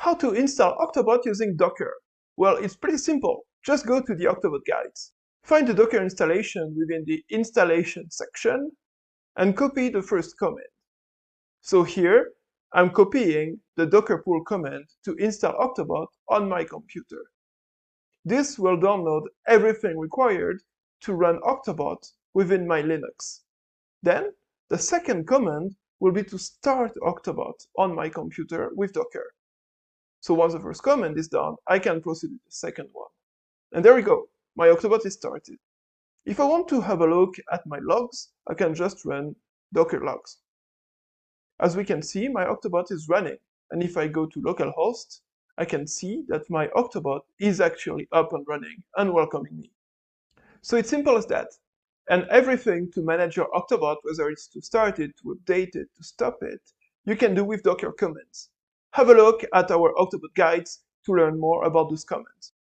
How to install OctoBot using Docker? Well, it's pretty simple. Just go to the OctoBot guides. Find the Docker installation within the installation section and copy the first command. So here, I'm copying the Docker pull command to install OctoBot on my computer. This will download everything required to run OctoBot within my Linux. Then, the second command will be to start OctoBot on my computer with Docker. So once the first command is done, I can proceed with the second one. And there we go, my OctoBot is started. If I want to have a look at my logs, I can just run docker logs. As we can see, my OctoBot is running. And if I go to localhost, I can see that my OctoBot is actually up and running and welcoming me. So it's simple as that. And everything to manage your OctoBot, whether it's to start it, to update it, to stop it, you can do with Docker commands. Have a look at our OctoBot guides to learn more about those commands.